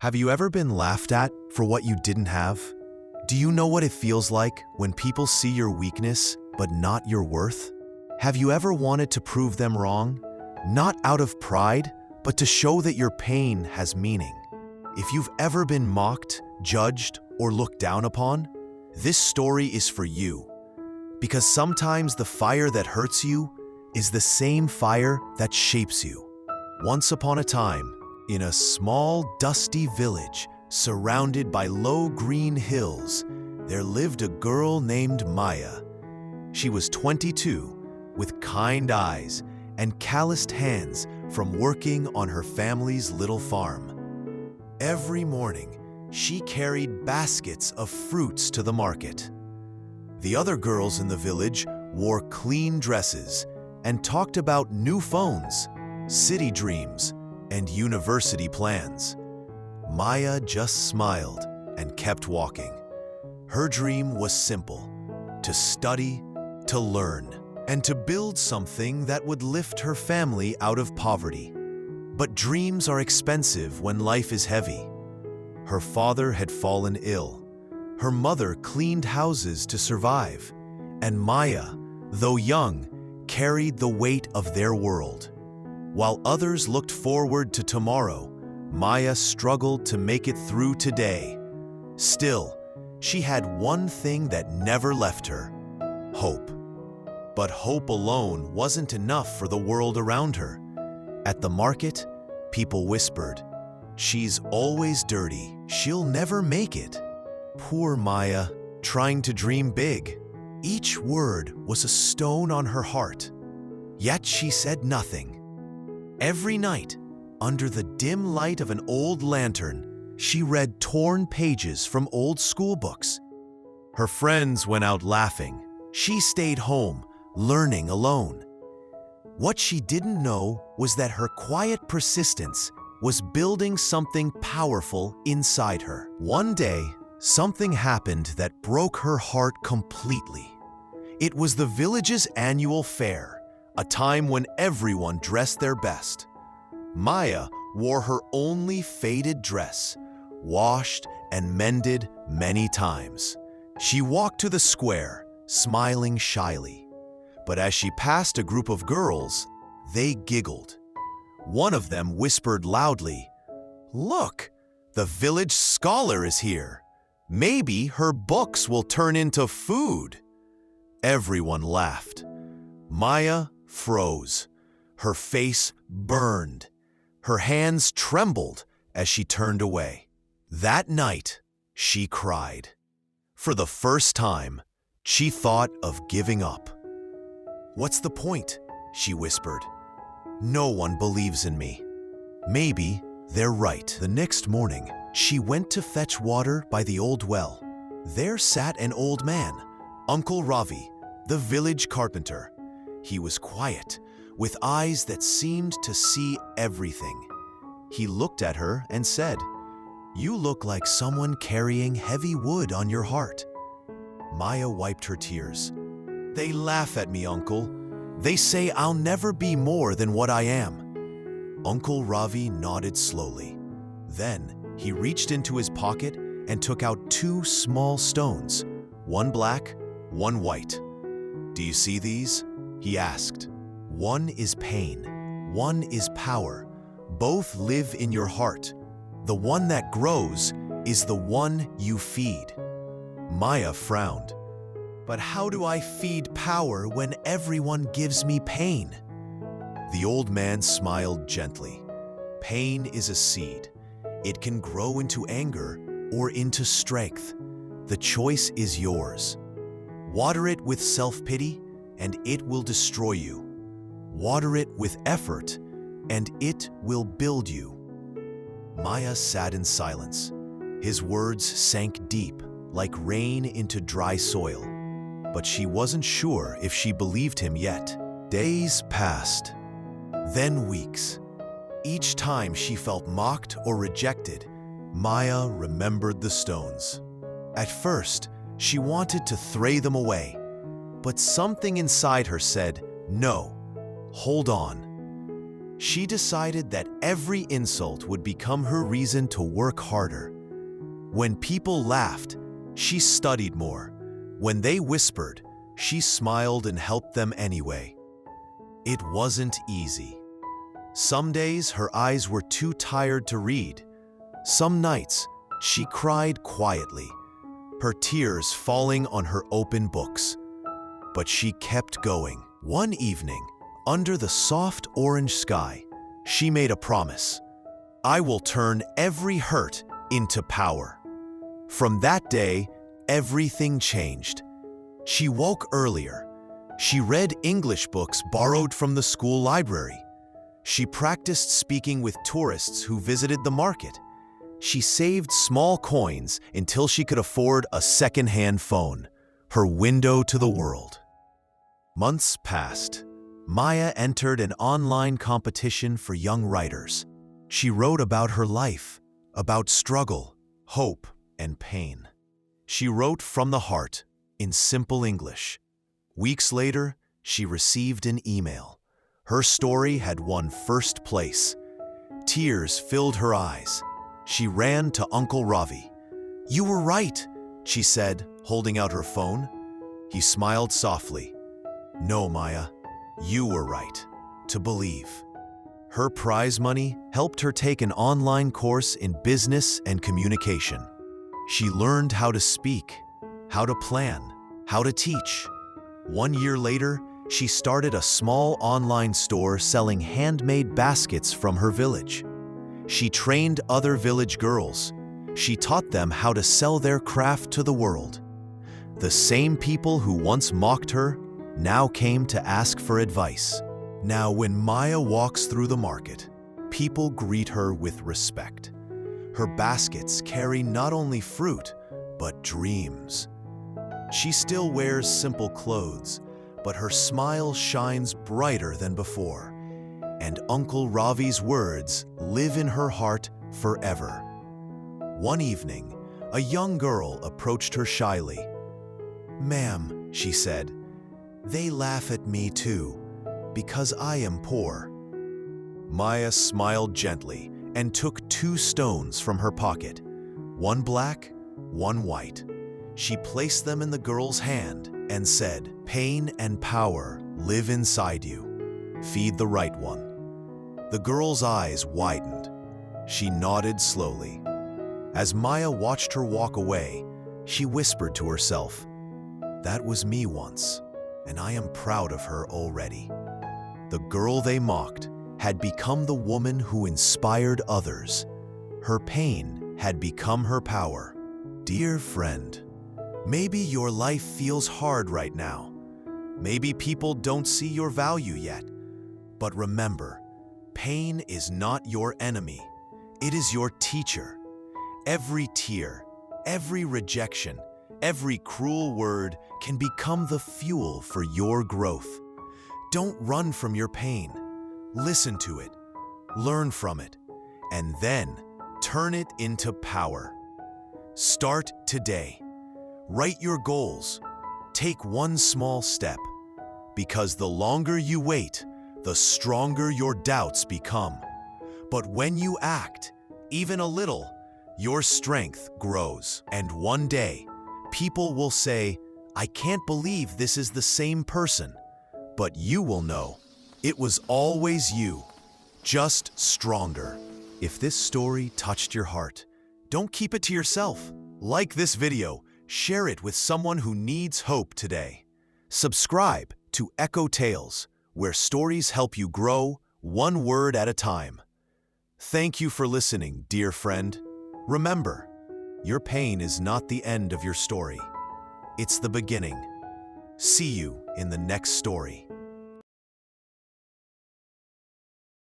Have you ever been laughed at for what you didn't have? Do you know what it feels like when people see your weakness but not your worth? Have you ever wanted to prove them wrong? Not out of pride, but to show that your pain has meaning. If you've ever been mocked, judged, or looked down upon, this story is for you. Because sometimes the fire that hurts you is the same fire that shapes you. Once upon a time, in a small, dusty village surrounded by low green hills, there lived a girl named Maya. She was 22, with kind eyes and calloused hands from working on her family's little farm. Every morning, she carried baskets of fruits to the market. The other girls in the village wore clean dresses and talked about new phones, city dreams, and university plans. Maya just smiled and kept walking. Her dream was simple: to study, to learn, and to build something that would lift her family out of poverty. But dreams are expensive when life is heavy. Her father had fallen ill. Her mother cleaned houses to survive. And Maya, though young, carried the weight of their world. While others looked forward to tomorrow, Maya struggled to make it through today. Still, she had one thing that never left her: hope. But hope alone wasn't enough for the world around her. At the market, people whispered, "She's always dirty. She'll never make it." Poor Maya, trying to dream big. Each word was a stone on her heart. Yet she said nothing. Every night, under the dim light of an old lantern, she read torn pages from old school books. Her friends went out laughing. She stayed home, learning alone. What she didn't know was that her quiet persistence was building something powerful inside her. One day, something happened that broke her heart completely. It was the village's annual fair, a time when everyone dressed their best. Maya wore her only faded dress, washed and mended many times. She walked to the square, smiling shyly. But as she passed a group of girls, they giggled. One of them whispered loudly, "Look, the village scholar is here. Maybe her books will turn into food." Everyone laughed. Maya froze. Her face burned. Her hands trembled as she turned away. That night, she cried. For the first time, she thought of giving up. "What's the point?" she whispered. "No one believes in me. Maybe they're right." The next morning, she went to fetch water by the old well. There sat an old man, Uncle Ravi, the village carpenter. He was quiet, with eyes that seemed to see everything. He looked at her and said, "You look like someone carrying heavy wood on your heart." Maya wiped her tears. "They laugh at me, Uncle. They say I'll never be more than what I am." Uncle Ravi nodded slowly. Then he reached into his pocket and took out 2 small stones, one black, one white. "Do you see these?" he asked. "One is pain, one is power. Both live in your heart. The one that grows is the one you feed." Maya frowned. "But how do I feed power when everyone gives me pain?" The old man smiled gently. "Pain is a seed. It can grow into anger or into strength. The choice is yours. Water it with self-pity, and it will destroy you. Water it with effort, and it will build you." Maya sat in silence. His words sank deep, like rain into dry soil. But she wasn't sure if she believed him yet. Days passed, then weeks. Each time she felt mocked or rejected, Maya remembered the stones. At first, she wanted to throw them away. But something inside her said, "No, hold on." She decided that every insult would become her reason to work harder. When people laughed, she studied more. When they whispered, she smiled and helped them anyway. It wasn't easy. Some days her eyes were too tired to read. Some nights, she cried quietly, her tears falling on her open books. But she kept going. One evening, under the soft orange sky, she made a promise. I will turn every hurt into power. From that day, everything changed. She woke earlier. She read English books borrowed from the school library. She practiced speaking with tourists who visited the market. She saved small coins until she could afford a second-hand phone, her window to the world. Months passed. Maya entered an online competition for young writers. She wrote about her life, about struggle, hope, and pain. She wrote from the heart, in simple English. Weeks later, she received an email. Her story had won first place. Tears filled her eyes. She ran to Uncle Ravi. "You were right," she said, holding out her phone. He smiled softly. "No, Maya, you were right, to believe." Her prize money helped her take an online course in business and communication. She learned how to speak, how to plan, how to teach. 1 year later, she started a small online store selling handmade baskets from her village. She trained other village girls. She taught them how to sell their craft to the world. The same people who once mocked her now came to ask for advice. Now, when Maya walks through the market, people greet her with respect. Her baskets carry not only fruit, but dreams. She still wears simple clothes, but her smile shines brighter than before, and Uncle Ravi's words live in her heart forever. One evening, a young girl approached her shyly. "Ma'am," she said, "they laugh at me too, because I am poor." Maya smiled gently and took 2 stones from her pocket, one black, one white. She placed them in the girl's hand and said, "Pain and power live inside you. Feed the right one." The girl's eyes widened. She nodded slowly. As Maya watched her walk away, she whispered to herself, "That was me once, and I am proud of her already." The girl they mocked had become the woman who inspired others. Her pain had become her power. Dear friend, maybe your life feels hard right now. Maybe people don't see your value yet. But remember, pain is not your enemy. It is your teacher. Every tear, every rejection, every cruel word can become the fuel for your growth. Don't run from your pain. Listen to it, learn from it, and then turn it into power. Start today. Write your goals. Take one small step. Because the longer you wait, the stronger your doubts become. But when you act, even a little, your strength grows. And one day, people will say, "I can't believe this is the same person." But you will know, it was always you, just stronger. If this story touched your heart, don't keep it to yourself. Like this video, share it with someone who needs hope today. Subscribe to EchoTales, where stories help you grow one word at a time. Thank you for listening, dear friend. Remember, your pain is not the end of your story. It's the beginning. See you in the next story.